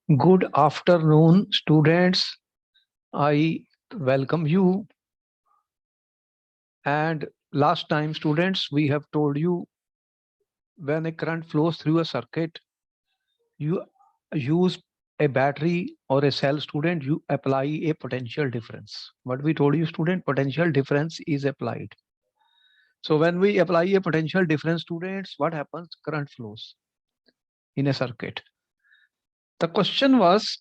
Good afternoon, students. I welcome you. And last time, students, we have told you when a current flows through a circuit, you use a battery or a cell, student, you apply a potential difference. What we told you, student, potential difference is applied. So when we apply a potential difference, students, what happens? Current flows in a circuit. The question was,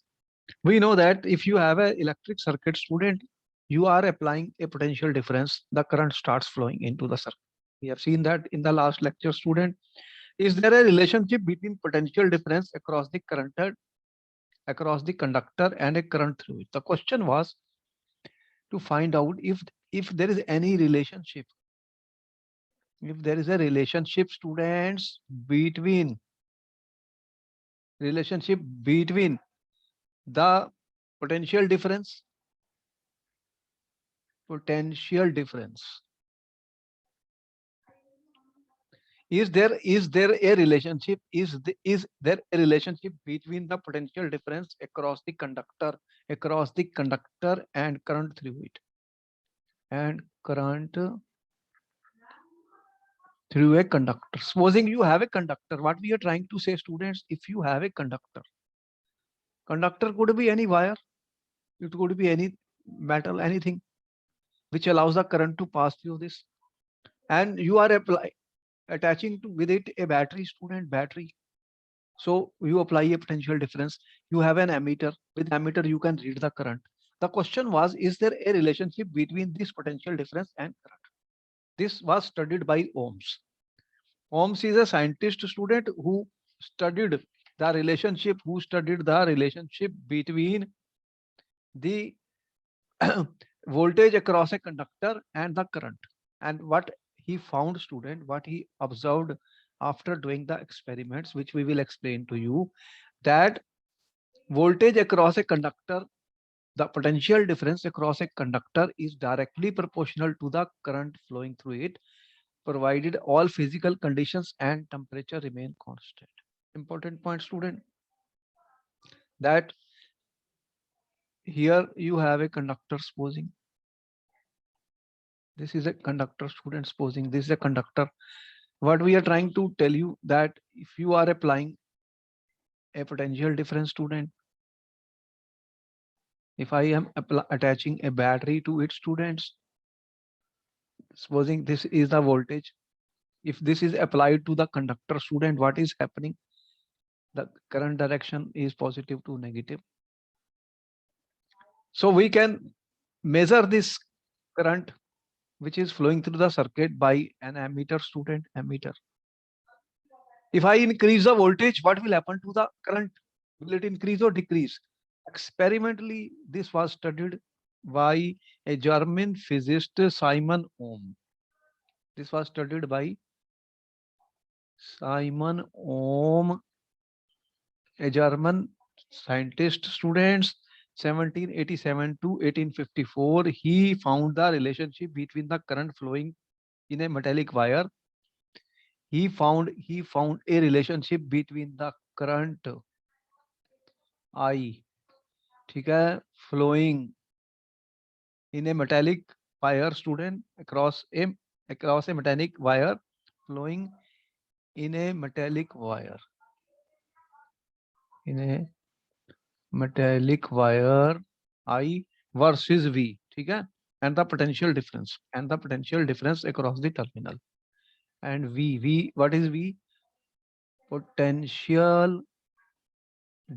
we know that if you have an electric circuit, student, you are applying a potential difference, the current starts flowing into the circuit. We have seen that in the last lecture, student. Is there a relationship between potential difference across the conductor and a current through it? The question was to find out if there is any relationship, if there is a relationship, students, between the potential difference, potential difference is there a relationship, is there a relationship between the potential difference across the conductor and current through it, and current through a conductor? Supposing you have a conductor, what we are trying to say, students, if you have a conductor could be any wire, it could be any metal, anything which allows the current to pass through this, and you are attaching to with it a battery, student, battery. So you apply a potential difference. You have an ammeter. With ammeter, you can read the current. The question was, is there a relationship between this potential difference and current? This was studied by Ohms. Ohms is a scientist, student, studied who studied the relationship between the voltage across a conductor and the current. And what he found, student, what he observed after doing the experiments, which we will explain to you, that voltage across a conductor, the potential difference across a conductor is directly proportional to the current flowing through it, provided all physical conditions and temperature remain constant. Important point, student, that here you have a conductor, supposing this is a conductor, student, supposing this is a conductor. What we are trying to tell you, that if you are applying a potential difference, student, if I am attaching a battery to it, students, supposing this is the voltage, if this is applied to the conductor, student, what is happening? The current direction is positive to negative. So we can measure this current which is flowing through the circuit by an ammeter, student, ammeter. If I increase the voltage, what will happen to the current? Will it increase or decrease? Experimentally, this was studied by a German physicist, Simon Ohm. This was studied by Simon Ohm, a German scientist, students, 1787 to 1854. He found the relationship between the current flowing in a metallic wire. He found a relationship between the current I, ठीक है, flowing in a metallic wire, student, across a metallic wire, flowing in a metallic wire, in a metallic wire I versus V, ठीक है, and the potential difference across the terminal. And V, what is V? Potential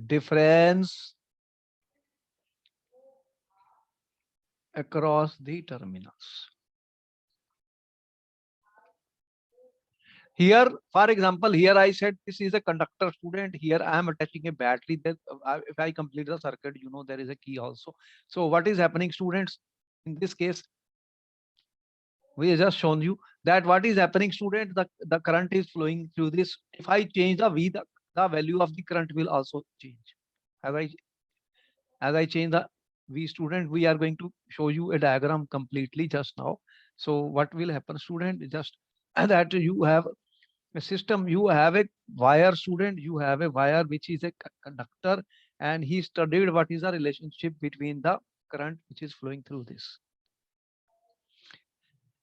difference across the terminals. Here, for example, here I said this is a conductor, student. Here I am attaching a battery. That if I complete the circuit, there is a key also. So what is happening, students? In this case, we have just shown you that what is happening, student. The current is flowing through this. If I change the V, the value of the current will also change. As I change the V, student, we are going to show you a diagram completely just now. So what will happen, student? Just that you have a system, you have a wire, student, you have a wire which is a conductor, and he studied what is the relationship between the current which is flowing through this.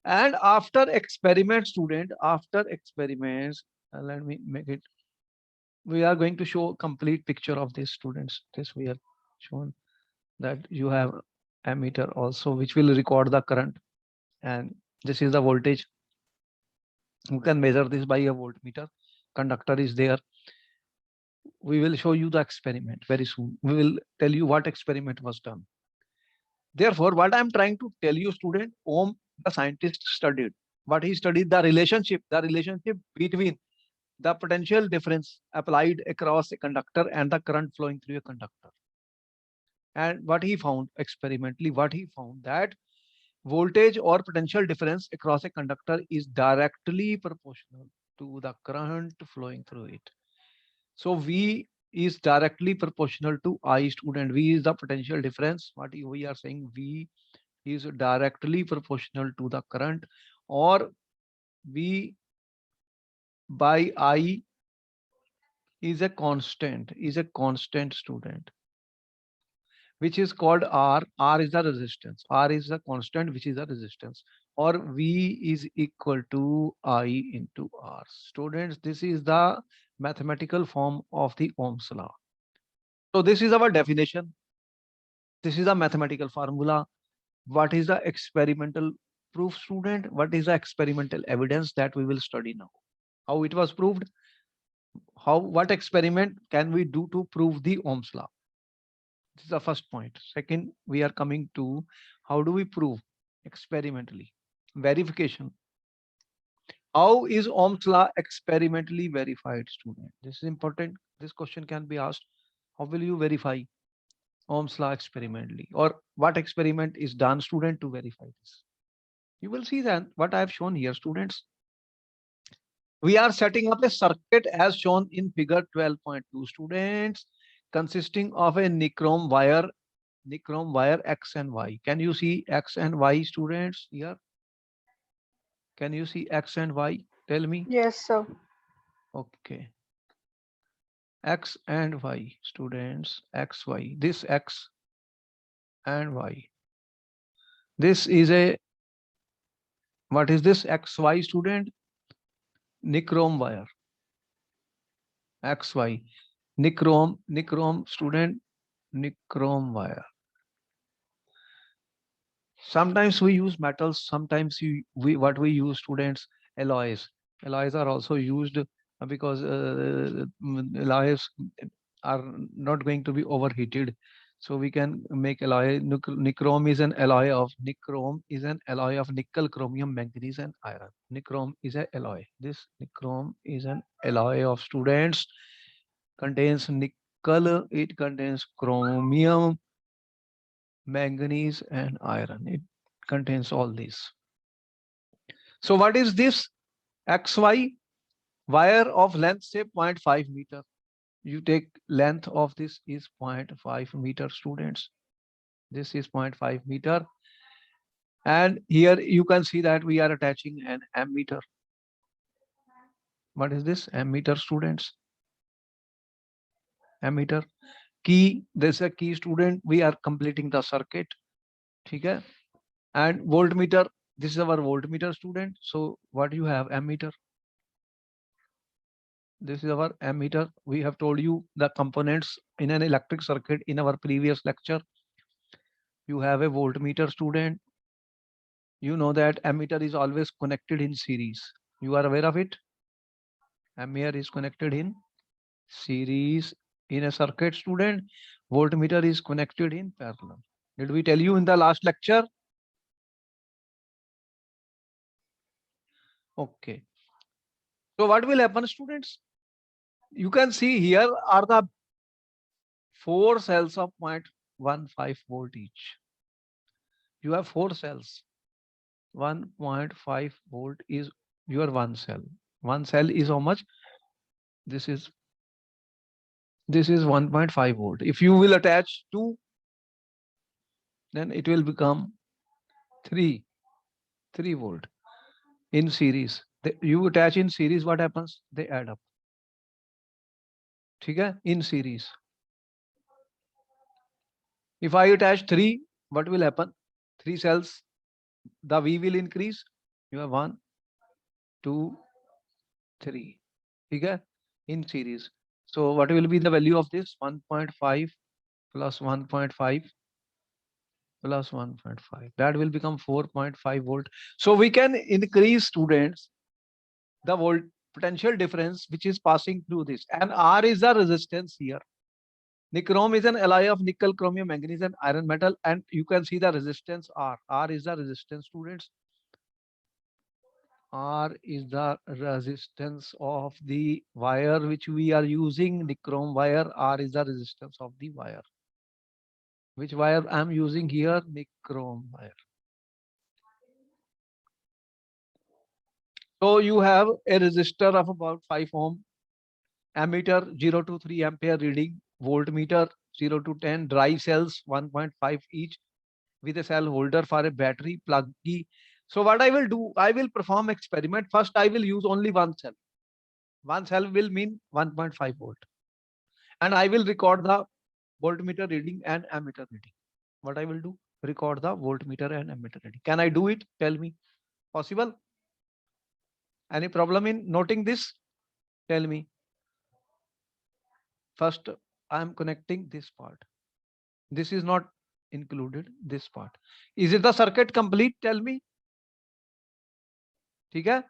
And after experiment, student, after experiments, let me make it. We are going to show complete picture of these students. This we have shown that you have ammeter also, which will record the current, and this is the voltage. You can measure this by a voltmeter. Conductor is there. We will show you the experiment very soon. We will tell you what experiment was done. Therefore, what I'm trying to tell you, student, Ohm, the scientist studied. What he studied, the relationship between the potential difference applied across a conductor and the current flowing through a conductor. And what he found experimentally, what he found that voltage or potential difference across a conductor is directly proportional to the current flowing through it. So V is directly proportional to I, student. V is the potential difference. What we are saying, V is directly proportional to the current, or V by I is a constant, student, which is called R. R is the resistance. R is the constant, which is the resistance, or V is equal to I into R. Students, this is the mathematical form of the Ohm's law. So this is our definition. This is a mathematical formula. What is the experimental proof, student? What is the experimental evidence that we will study now? How it was proved? What experiment can we do to prove the Ohm's law? This is the first point. Second, we are coming to how do we prove experimentally? Verification. How is Ohm's law experimentally verified, student? This is important. This question can be asked. How will you verify Ohm's law experimentally? Or what experiment is done, student, to verify this? You will see that what I have shown here, students. We are setting up a circuit as shown in figure 12.2, students, consisting of a nichrome wire X and Y. Can you see X and Y, students, here? Can you see X and Y? Tell me. Yes, sir. Okay. X and Y, students, X, Y. This X and Y. This is a, what is this XY, student? Nichrome wire. XY. Nichrome, student, nichrome wire. Sometimes we use metals, sometimes we use, students, alloys. Alloys are also used because alloys are not going to be overheated. So we can make alloy. Nichrome is an alloy of nickel, chromium, manganese, and iron. Nichrome is an alloy. This nichrome is an alloy of, students, contains nickel, it contains chromium, manganese, and iron. It contains all these. So what is this XY? Wire of length, say 0.5 meter. You take length of this is 0.5 meter, students. This is 0.5 meter. And here you can see that we are attaching an ammeter. What is this? Ammeter, students. Ammeter. Key, there's a key, student. We are completing the circuit. Okay. And voltmeter, this is our voltmeter, student. So what you have, ammeter. This is our ammeter. We have told you the components in an electric circuit in our previous lecture. You have a voltmeter, student. You know that ammeter is always connected in series. You are aware of it? Ammeter is connected in series in a circuit, student. Voltmeter is connected in parallel. Did we tell you in the last lecture? Okay. So what will happen, students? You can see here are the 4 cells of 0.15 volt each. You have 4 cells. 1.5 volt is your one cell. One cell is how much? This is 1.5 volt. If you will attach 2, then it will become 3 volt in series. You attach in series, what happens? They add up. Okay? In series. If I attach 3, what will happen? 3 cells, the V will increase. You have 1, 2, 3. Okay? In series. So what will be the value of this? 1.5 plus 1.5 plus 1.5. That will become 4.5 volt. So we can increase, students, the volt potential difference which is passing through this. And R is the resistance here. Nichrome is an alloy of nickel, chromium, manganese, and iron metal. And you can see the resistance R. R is the resistance, students. R is the resistance of the wire which we are using, nichrome wire. R is the resistance of the wire. Which wire I am using here? Nichrome wire. So you have a resistor of about 5 ohm, ammeter 0 to 3 ampere reading, voltmeter 0 to 10, dry cells 1.5 each with a cell holder for a battery plug key. So what I will do, I will perform experiment. First, I will use only one cell. One cell will mean 1.5 volt. And I will record the voltmeter reading and ammeter reading. What I will do, record the voltmeter and ammeter reading. Can I do it? Tell me. Possible? Any problem in noting this? Tell me. First, I am connecting this part. This is not included, this part. Is it the circuit complete? Tell me. Okay?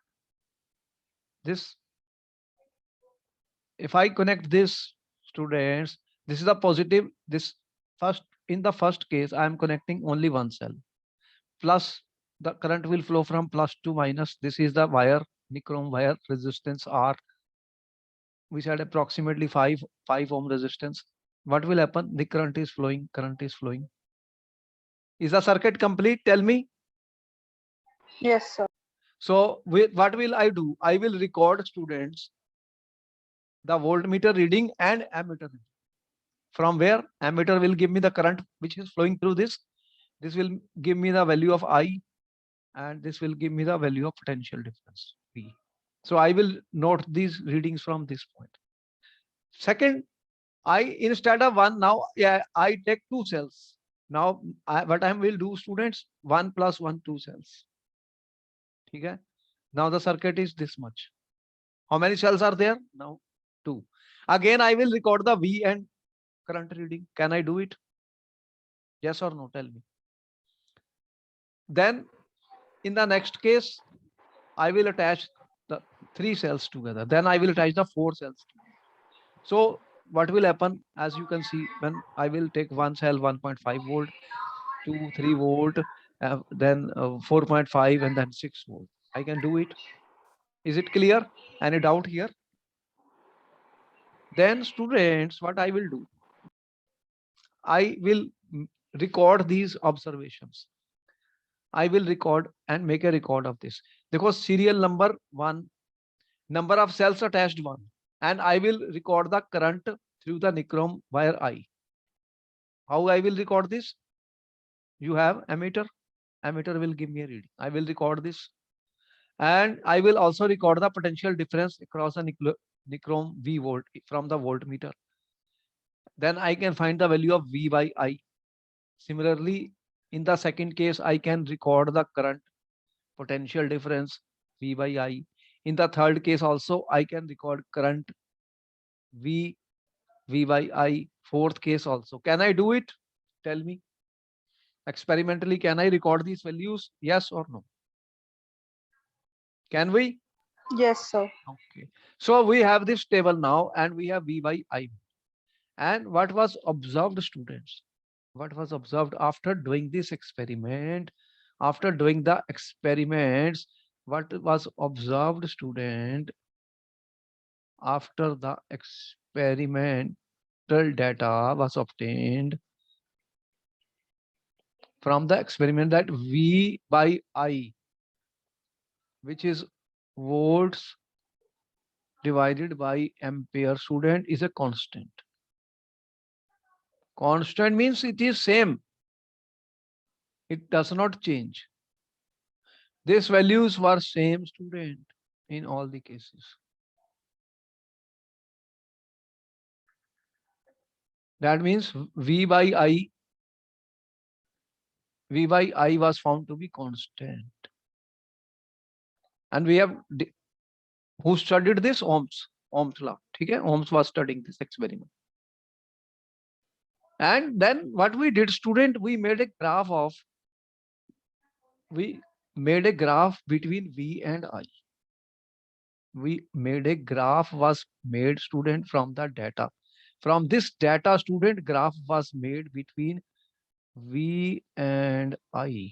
This, if I connect this, students, this is a positive. This first, in the first case, I am connecting only one cell. Plus, the current will flow from plus to minus. This is the wire, nichrome wire, resistance R. We said approximately 5 ohm resistance. What will happen? The current is flowing, current is flowing. Is the circuit complete? Tell me. Yes, sir. So what will I do? I will record, students, the voltmeter reading and ammeter reading. From where? Ammeter will give me the current which is flowing through this. This will give me the value of I, and this will give me the value of potential difference V. So I will note these readings from this point. Second, I, instead of one, now I take 2 cells. Now what I will do, students, 1 plus 1, 2 cells. Okay. Now the circuit is this much. How many cells are there? Now 2. Again, I will record the V and current reading. Can I do it? Yes or no? Tell me. Then in the next case, I will attach the 3 cells together. Then I will attach the 4 cells. So what will happen? As you can see, when I will take one cell 1.5 volt, 2, 3 volt, then 4.5, and then 6 volt. I can do it. Is it clear? Any doubt here? Then students, what I will do, I will record these observations. I will record and make a record of this, because serial number 1, number of cells attached 1, and I will record the current through the nichrome wire I. How I will record this? You have ammeter. Ammeter will give me a reading. I will record this, and I will also record the potential difference across the nichrome V volt from the voltmeter. Then I can find the value of V by I. Similarly, in the second case, I can record the current potential difference V by I. In the third case also, I can record current V by I. Fourth case also. Can I do it? Tell me. Experimentally, can I record these values? Yes or no? Can we? Yes, sir. Okay. So we have this table now, and we have V by I. And what was observed, students? What was observed after doing this experiment? After doing the experiments, what was observed, student? After the experimental data was obtained from the experiment, that V by I, which is volts divided by ampere, student, is a constant. Constant means it is same. It does not change. These values were same, student, in all the cases. That means V by I V by I was found to be constant. And we have, who studied this? Ohm's law. Okay? Ohm's was studying this experiment. And then what we did, student, we made a graph between V and I. We made a graph was made, student, from the data. From this data, student, graph was made between V and I.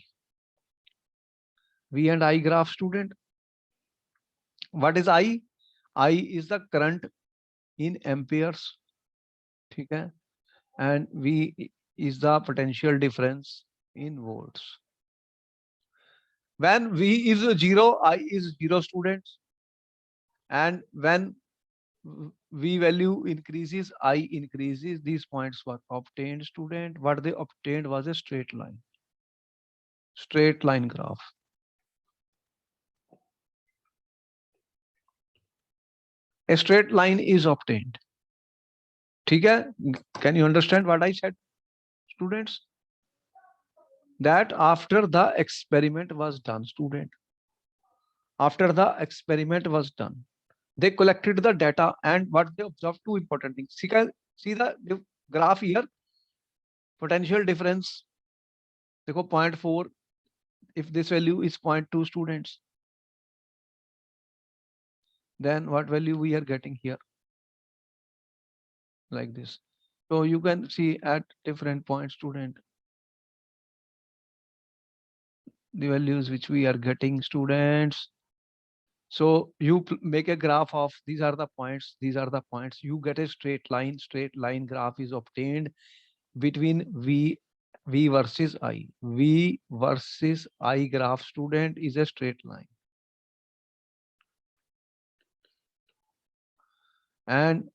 V and I graph, student. What is I? I is the current in amperes. Okay? And V is the potential difference in volts. When V is 0, I is 0, students. And when V value increases, I increases, these points were obtained, student. What they obtained was a straight line graph. A straight line is obtained. Okay? Can you understand what I said, students? That after the experiment was done, student, after the experiment was done, they collected the data, and what they observed, two important things. See the graph here, potential difference, 0.4. If this value is 0.2, students, then what value we are getting here? Like this. So you can see at different points, student, the values which we are getting, students. So you make a graph of these are the points, these are the points. You get a straight line graph is obtained between V versus I. V versus I graph, student, is a straight line. And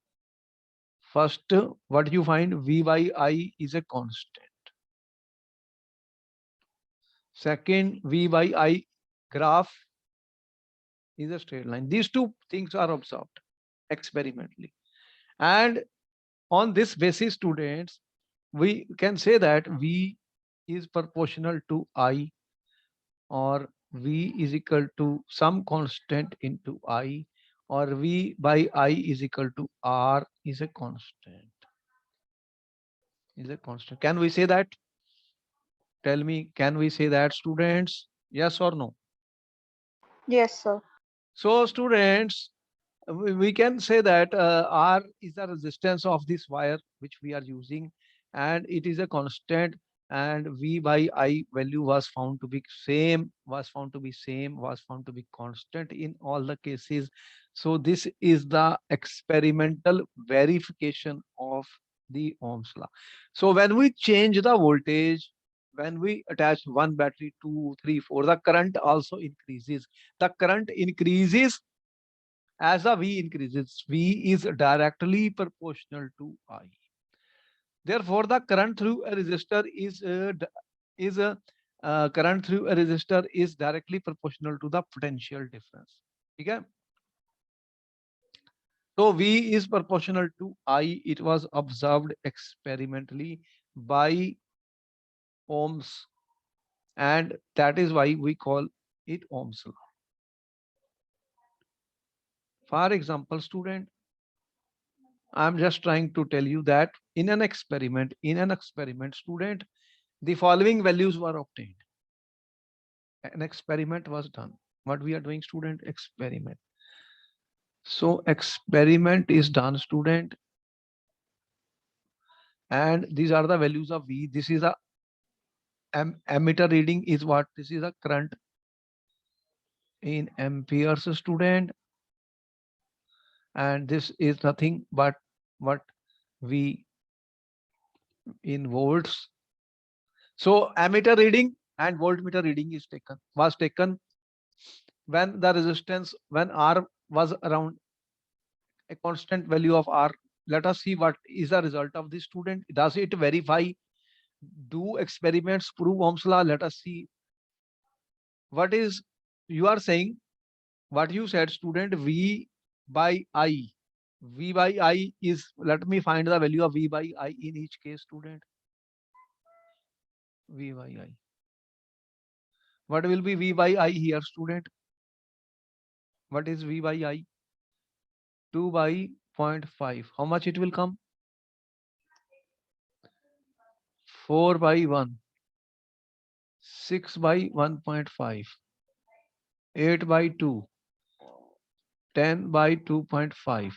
first, what you find, V by I is a constant. Second, V by I graph is a straight line. These two things are observed experimentally. And on this basis, students, we can say that V is proportional to I, or V is equal to some constant into I, or V by I is equal to R is a constant. Is a constant. Can we say that? Tell me, can we say that, students? Yes or no? Yes, sir. So, students, we can say that R is the resistance of this wire which we are using, and it is a constant, and V by I value was found to be same, was found to be constant in all the cases. So this is the experimental verification of the Ohm's law. So when we change the voltage, when we attach one battery, 2, 3, 4, the current also increases. The current increases as the V increases. V is directly proportional to I. Therefore, the current through a resistor is directly proportional to the potential difference. Okay? So V is proportional to I. It was observed experimentally by Ohm's, and that is why we call it Ohm's law. For example, student, I'm just trying to tell you that in an experiment, student, the following values were obtained. An experiment was done. What we are doing, student? Experiment. So experiment is done, student, and these are the values of V. This is a ammeter reading is what? This is a current in amperes, student, and this is nothing but what V in volts. So ammeter reading and voltmeter reading was taken when the resistance, when R was around a constant value of R. Let us see what is the result of this, student. Does it verify? Do experiments prove Ohm's law? Let us see. What is you are saying? What you said, student? V by I. V by I is, let me find the value of V by I in each case, student. V by I. What will be V by I here, student? What is V by I? 2 by 0.5. How much it will come? 4 by 1. 6 by 1.5. 8 by 2. 10 by 2.5.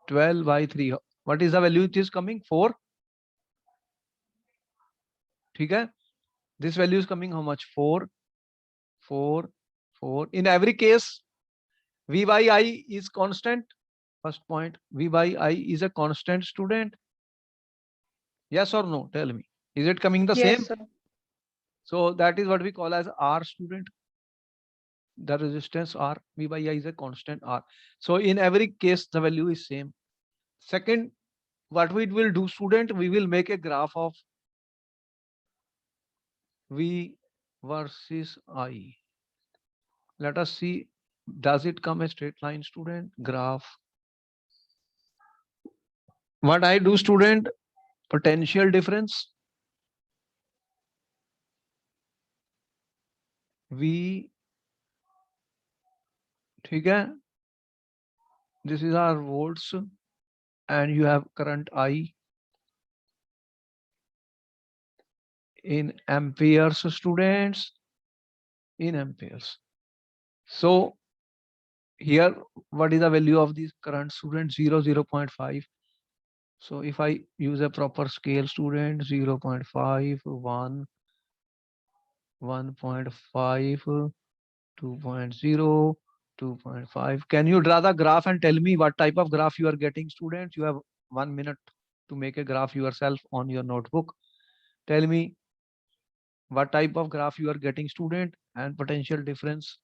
12 by 3. What is the value it is coming? 4. Okay. This value is coming how much? 4, 4, 4. In every case, V by I is constant. First point, V by I is a constant, student. Yes or no? Tell me. Is it coming the Yes, same? sir. So that is what we call as R, student. The resistance R, V by I is a constant R. So in every case, the value is same. Second, what we will do, student, we will make a graph of V versus I. Let us see, does it come a straight line, student? Graph. What I do, student, potential difference. V, okay, this is our volts and you have current I in amperes, students, in amperes. So here, what is the value of this current, student? 0.5. So if I use a proper scale, student, 0.5, 1, 1.5, 2.0, 2.5. Can you draw the graph and tell me what type of graph you are getting, students? You have 1 minute to make a graph yourself on your notebook. Tell me what type of graph you are getting, student, and potential difference.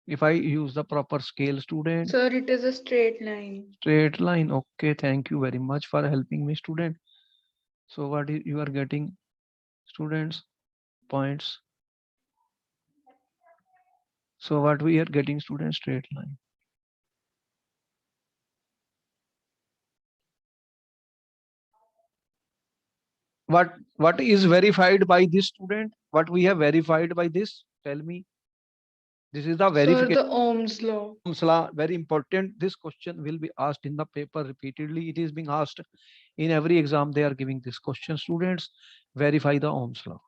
If I use the proper scale, student. Sir, it is a straight line. Straight line. Okay, thank you very much for helping me, student. So what you are getting, students? Points. So what we are getting, students? Straight line. What is verified by this, student? What we have verified by this? Tell me. This is the Sir, verification. the Ohm's law. Ohm's law, very important. This question will be asked in the paper repeatedly. It is being asked in every exam. They are giving this question, students. Verify the Ohm's law.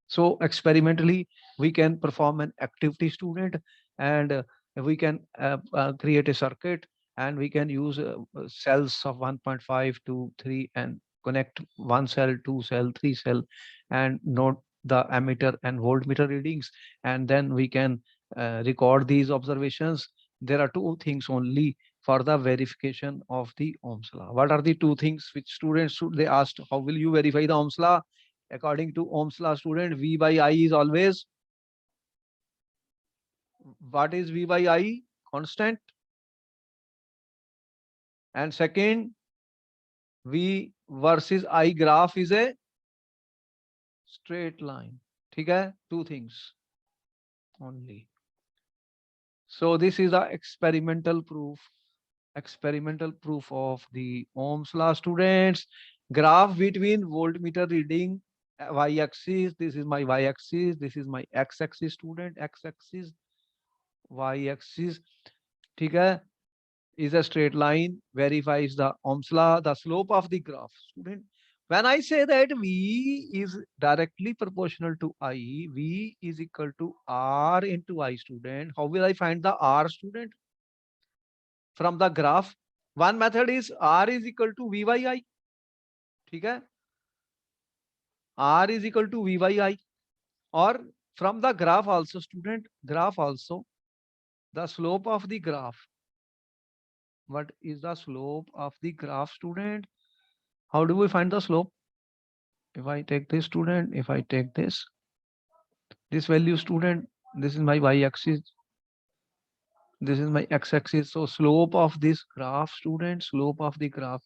So experimentally, we can perform an activity, student, and we can create a circuit, and we can use cells of 1.5 to 3 and connect one cell, two cell, three cell, and note the ammeter and voltmeter readings, and then we can record these observations. There are two things only for the verification of the Ohm's law. What are the two things which students should they asked? How will you verify the Ohm's law? According to Ohm's law, student, V by I is always, what is V by I? Constant. And second, V versus I graph is a straight line. Okay, two things only. So this is the experimental proof of the Ohm's law, students. Graph between voltmeter reading y-axis. This is my y-axis. This is my x-axis, student. X-axis, y-axis. Okay, is a straight line, verifies the Ohm's law, the slope of the graph. Student, when I say that V is directly proportional to I, V is equal to R into I, student. How will I find the R, student? From the graph. One method is R is equal to V by I. Okay? R is equal to V by I. Or from the graph also, student, graph also, the slope of the graph. What is the slope of the graph, student? How do we find the slope? If I take this, student, if I take this value, student, this is my y-axis, this is my x-axis. So slope of this graph, student, slope of the graph,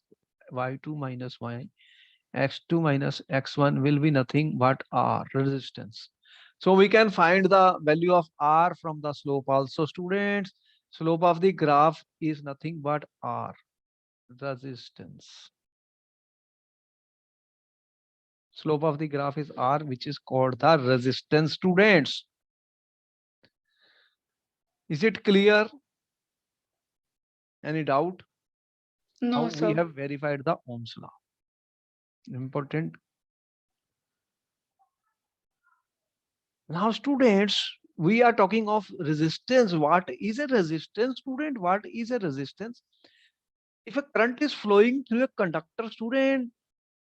y2 minus y, x2 minus x1 will be nothing but R, resistance. So we can find the value of R from the slope also, students. Slope of the graph is nothing but R, resistance. Slope of the graph is R, which is called the resistance, students. Is it clear? Any doubt? How No, we sir. have verified the Ohm's law? Important. Now, students, we are talking of resistance. What is a resistance, student? What is a resistance? If a current is flowing through a conductor, student,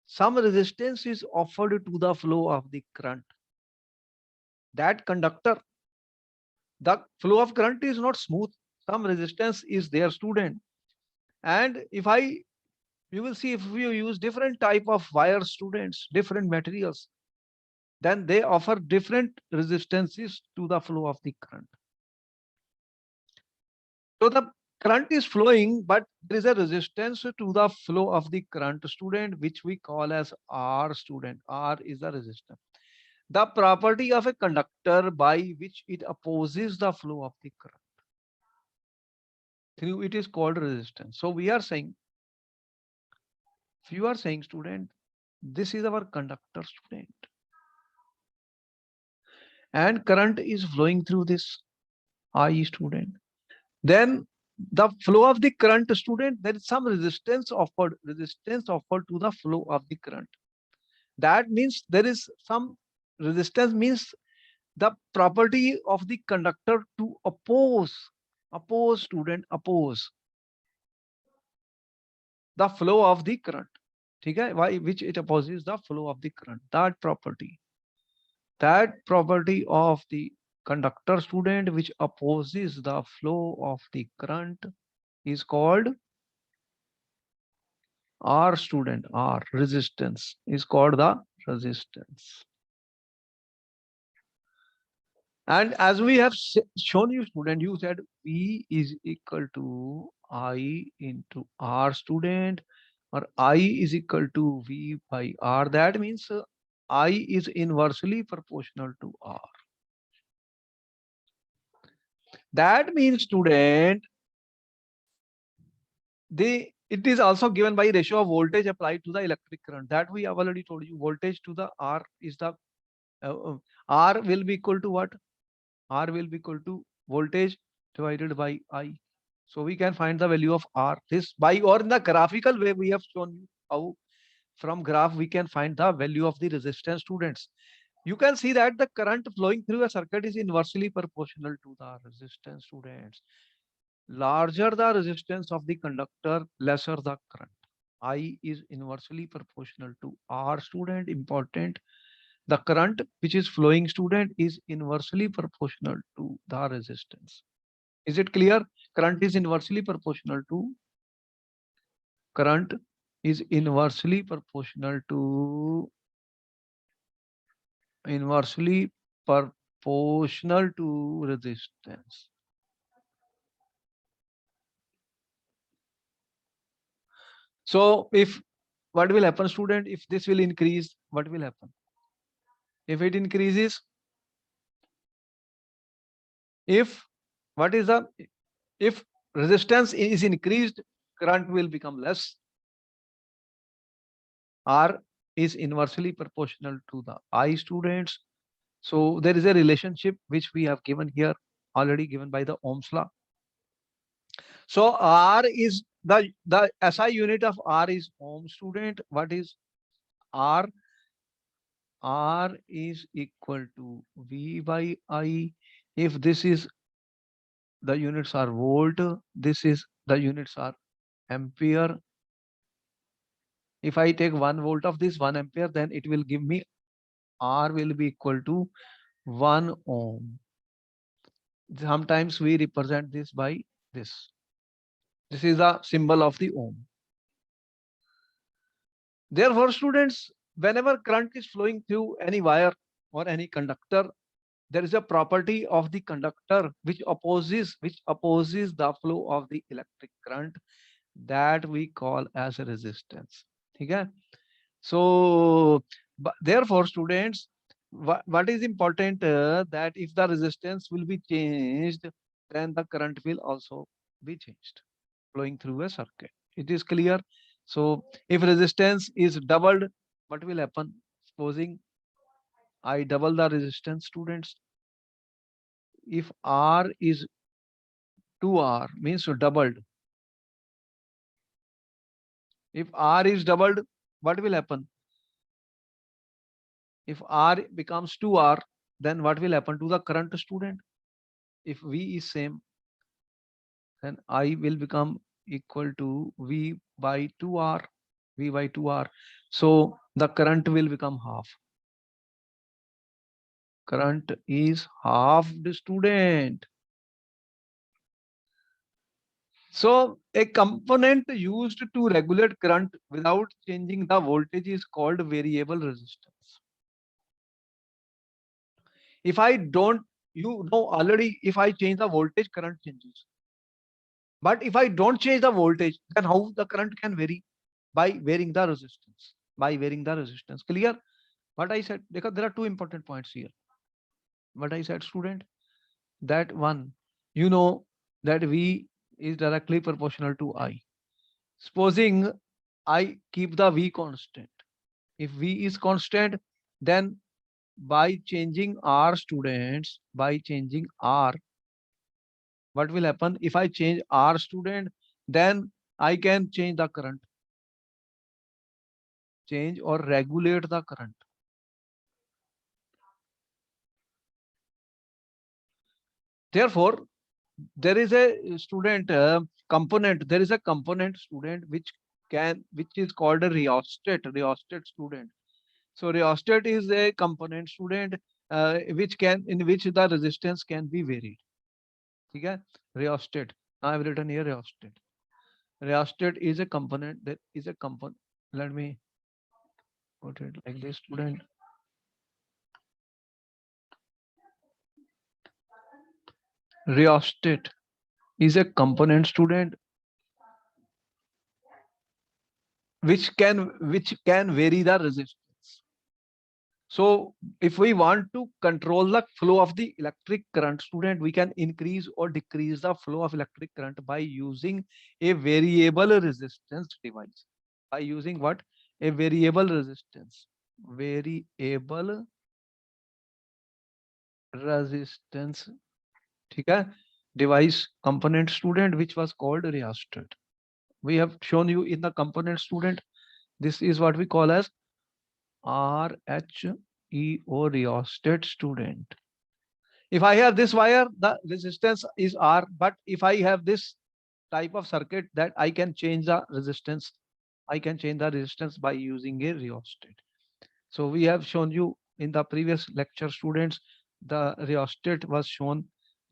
some resistance is offered to the flow of the current. That conductor, the flow of current is not smooth. Some resistance is there, student. And you will see if you use different type of wire, students, different materials, then they offer different resistances to the flow of the current. So the current is flowing, but there is a resistance to the flow of the current, student, which we call as R, student. R is the resistance. The property of a conductor by which it opposes the flow of the current. Through it is called resistance. So we are saying, if you are saying, student, this is our conductor, student, and current is flowing through this I, student, then the flow of the current, student, there is some resistance offered to the flow of the current. That means there is some resistance, means the property of the conductor to oppose, student, oppose the flow of the current. Okay? Why? Which it opposes the flow of the current. That property of the conductor, student, which opposes the flow of the current is called R, student. R, resistance, is called the resistance. And as we have shown you, student, you said V is equal to I into R, student, or I is equal to V by R. That means I is inversely proportional to R. That means, student, it is also given by ratio of voltage applied to the electric current. That we have already told you. Voltage to the R is the R will be equal to what? R will be equal to voltage divided by I. So we can find the value of R. This by, or in the graphical way we have shown you how from graph we can find the value of the resistance, students. You can see that the current flowing through a circuit is inversely proportional to the resistance, students. Larger the resistance of the conductor, lesser the current. I is inversely proportional to R, student. Important. The current which is flowing, student, is inversely proportional to the resistance. Is it clear? Current is inversely proportional to current is inversely proportional to inversely proportional to resistance. So if what will happen, student, if this will increase, what will happen? If it increases, if what is the, if resistance is increased, current will become less. R is inversely proportional to the I, students. So there is a relationship which we have given here, already given by the Ohm's law. So R is the SI unit of R is Ohm, student. What is R? R is equal to V by I. If this is, the units are volt, this is, the units are ampere. If I take 1 volt of this 1 ampere, then it will give me R will be equal to 1 ohm. Sometimes we represent this by this. This is the symbol of the ohm. Therefore, students, whenever current is flowing through any wire or any conductor, there is a property of the conductor which opposes the flow of the electric current, that we call as a resistance. Okay? So therefore, students, what is important, that if the resistance will be changed, then the current will also be changed flowing through a circuit. It is clear. So if resistance is doubled, what will happen? Supposing I double the resistance, students. If R is 2R, means doubled. If R is doubled, what will happen? If R becomes 2R, then what will happen to the current, student? If V is same, then I will become equal to V by 2R. V by 2R. So the current will become half. Current is half the student. So a component used to regulate current without changing the voltage is called variable resistance. If I don't, you know already, if I change the voltage, current changes. But if I don't change the voltage, then how the current can vary? By varying the resistance. By varying the resistance. Clear? What I said, because there are two important points here. What I said, student, that one, you know that V is directly proportional to I. Supposing I keep the V constant. If V is constant, then by changing R, students, by changing R, what will happen? If I change R, student, then I can change the current. Change or regulate the current. Therefore, there is a student component. There is a component, student, which is called a rheostat. Rheostat, student. So rheostat is a component, student, in which the resistance can be varied. Okay? Rheostat. I have written here rheostat. Rheostat is a component. That is a component. Let me put it like this, student. Rheostat is a component, student, which can vary the resistance. So if we want to control the flow of the electric current, student, we can increase or decrease the flow of electric current by using a variable resistance device. By using what? A variable resistance. Variable resistance. Okay? Device component, student, which was called rheostat. We have shown you in the component, student. This is what we call as RHEO, rheostat, student. If I have this wire, the resistance is R. But if I have this type of circuit, that I can change the resistance. I can change the resistance by using a rheostat. So we have shown you in the previous lecture, students, the rheostat was shown,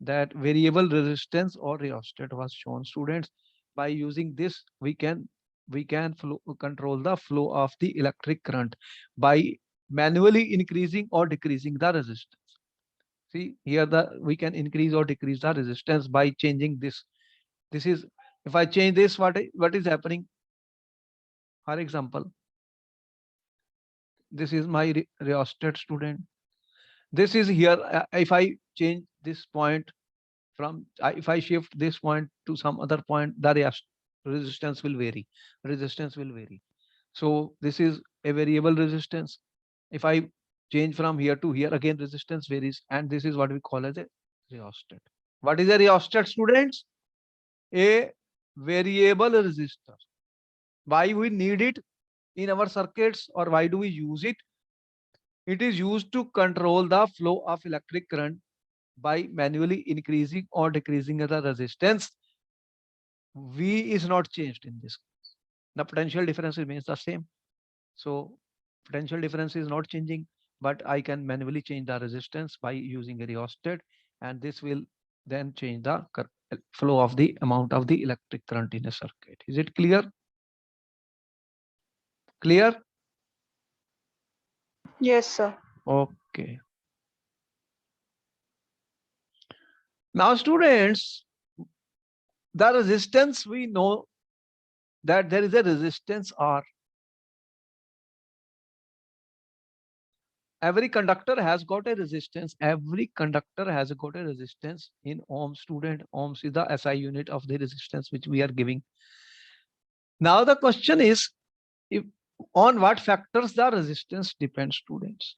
that variable resistance or rheostat was shown, students. By using this, we can control the flow of the electric current by manually increasing or decreasing the resistance. See here, we can increase or decrease the resistance by changing this. This is, if I change this, what is happening? For example, this is my rheostat, student. This is here. If I change this point from, if I shift this point to some other point, the resistance will vary. Resistance will vary. So this is a variable resistance. If I change from here to here, again resistance varies, and this is what we call as a rheostat. What is a rheostat, students? A variable resistor. Why we need it in our circuits, or why do we use it? It is used to control the flow of electric current by manually increasing or decreasing the resistance. V is not changed in this. The potential difference remains the same. So potential difference is not changing, but I can manually change the resistance by using a rheostat, and this will then change the flow of the amount of the electric current in a circuit. Is it clear? Clear? Yes, sir. Okay. Now, students, the resistance, we know that there is a resistance R. Every conductor has got a resistance. Every conductor has got a resistance in ohms, student. Ohms is the SI unit of the resistance which we are giving. Now the question is, if On what factors the resistance depends, students?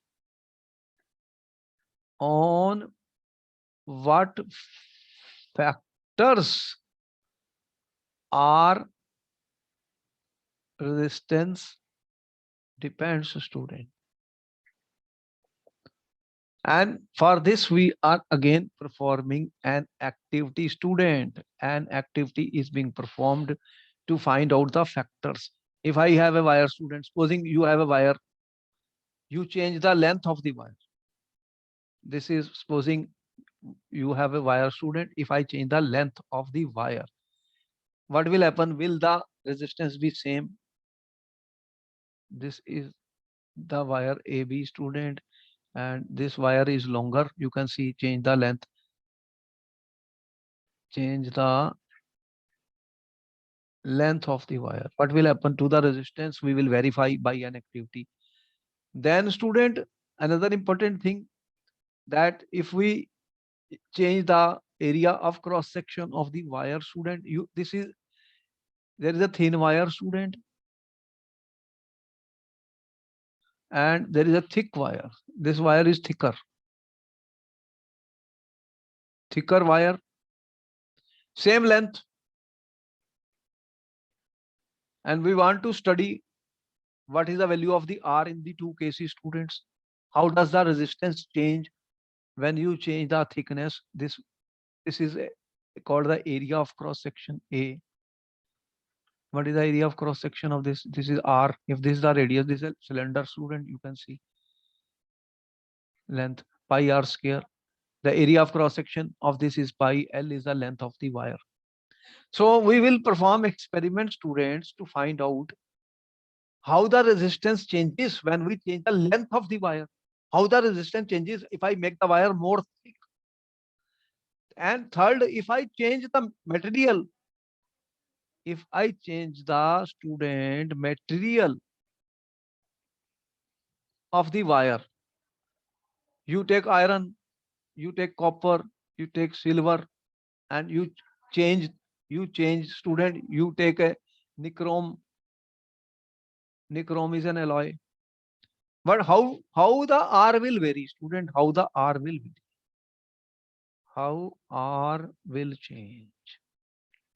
On what factors are resistance depends, student? And for this, we are again performing an activity, student. An activity is being performed to find out the factors. If I have a wire, student, supposing you have a wire, you change the length of the wire. This is supposing you have a wire, student. If I change the length of the wire, what will happen? Will the resistance be same? This is the wire AB, student, and this wire is longer. You can see, change the length, change the length of the wire. What will happen to the resistance? We will verify by an activity. Then, student, another important thing, that if we change the area of cross section of the wire, student, you this is, there is a thin wire, student, and there is a thick wire. This wire is thicker wire, same length, and we want to study what is the value of the R in the two cases, students. How does the resistance change when you change the thickness? This is called the area of cross section A. What is the area of cross section of this? This is R. If this is the radius, this is a cylinder, student, you can see length pi R square. The area of cross section of this is pi L, is the length of the wire. So we will perform experiments, students, to find out how the resistance changes when we change the length of the wire. How the resistance changes if I make the wire more thick. And third, if I change the material, if I change the, student, material of the wire, you take iron, you take copper, you take silver, and change, student, you take a nichrome. Nichrome is an alloy. But how the R will vary, student? How the R will vary? How R will change?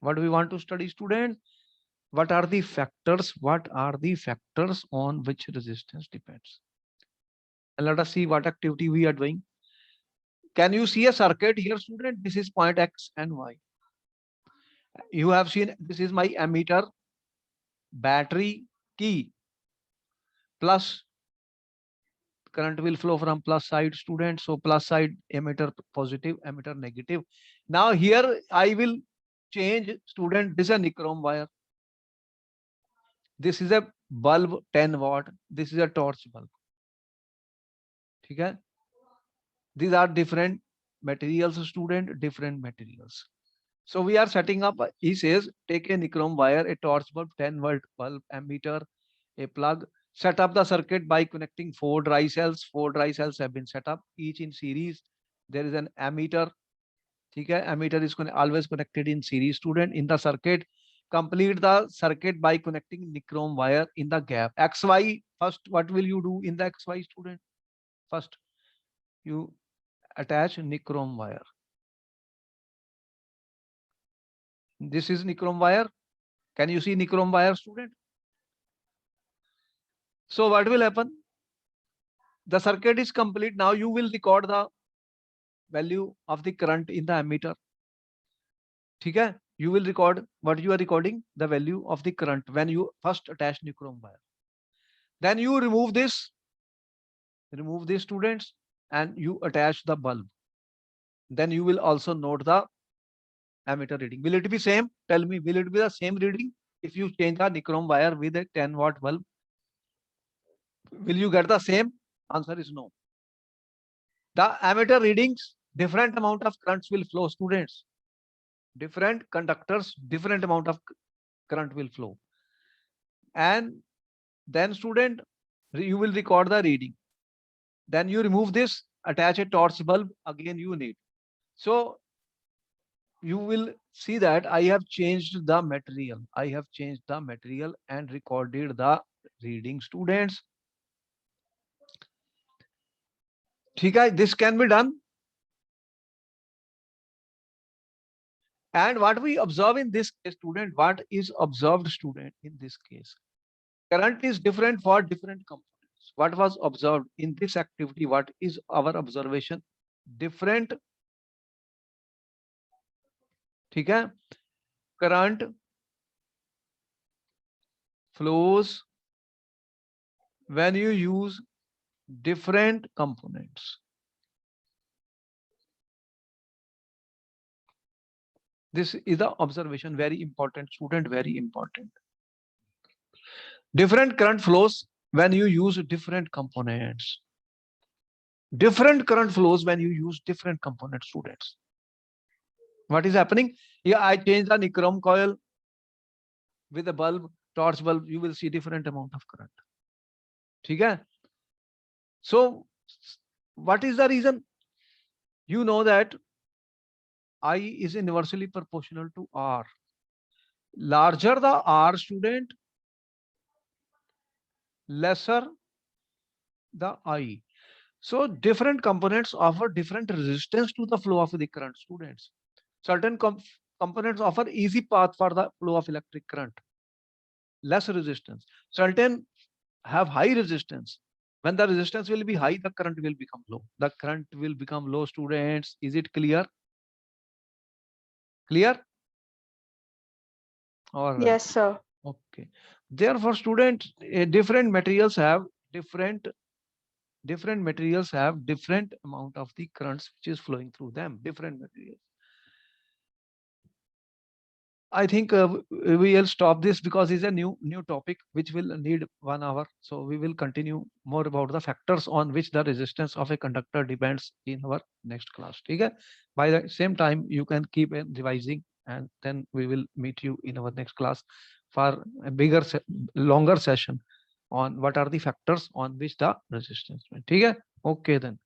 What we want to study, student? What are the factors? What are the factors on which resistance depends? And let us see what activity we are doing. Can you see a circuit here, student? This is point X and Y. You have seen, this is my ammeter, battery, key, plus current will flow from plus side, student. So plus side, emitter positive, emitter negative. Now here I will change, student. This is a nichrome wire. This is a bulb, 10 watt. This is a torch bulb. Okay. These are different materials, student, different materials. So we are setting up, he says, take a nichrome wire, a torch bulb, 10-volt bulb, ammeter, a plug. Set up the circuit by connecting 4 dry cells. 4 dry cells have been set up, each in series. There is an ammeter. Okay? Ammeter is always connected in series, student, in the circuit. Complete the circuit by connecting nichrome wire in the gap. XY, first, what will you do in the XY, student? First, you attach nichrome wire. This is nichrome wire. Can you see nichrome wire, student? So what will happen? The circuit is complete. Now you will record the value of the current in the ammeter. Okay? You will record what you are recording, the value of the current when you first attach nichrome wire. Then you remove this, students, and you attach the bulb. Then you will also note the ammeter reading. Will it be same? Tell me, will it be the same reading if you change the nichrome wire with a 10-watt bulb? Will you get the same? Answer is no. The ammeter readings, different amount of currents will flow, students. Different conductors, different amount of current will flow. And then, student, you will record the reading. Then you remove this, attach a torch bulb, again you need. So you will see that I have changed the material. I have changed the material and recorded the reading students. ठीक है, this can be done. And what we observe in this case, student, what is observed, student, in this case? Current is different for different components. What was observed in this activity? What is our observation? Different, ठीक है, current flows when you use different components. This is the observation, very important, student, very important. Different current flows when you use different components. Different current flows when you use different components, students. What is happening? Here I change the nichrome coil with a bulb, torch bulb, you will see different amount of current. Okay? So what is the reason? You know that I is inversely proportional to R. Larger the R, student, lesser the I. So different components offer different resistance to the flow of the current, students. Certain components offer easy path for the flow of electric current, less resistance. Certain have high resistance. When the resistance will be high, the current will become low. The current will become low, students. Is it clear? Clear? All right. Yes, sir. Okay. Therefore, students, different materials have different amount of the currents which is flowing through them. Different materials. I think we will stop this because it's a new topic which will need 1 hour. So we will continue more about the factors on which the resistance of a conductor depends in our next class. Okay? By the same time, you can keep revising, and then we will meet you in our next class for a bigger, longer session on what are the factors on which the resistance. Okay then.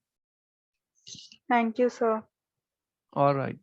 Thank you, sir. All right.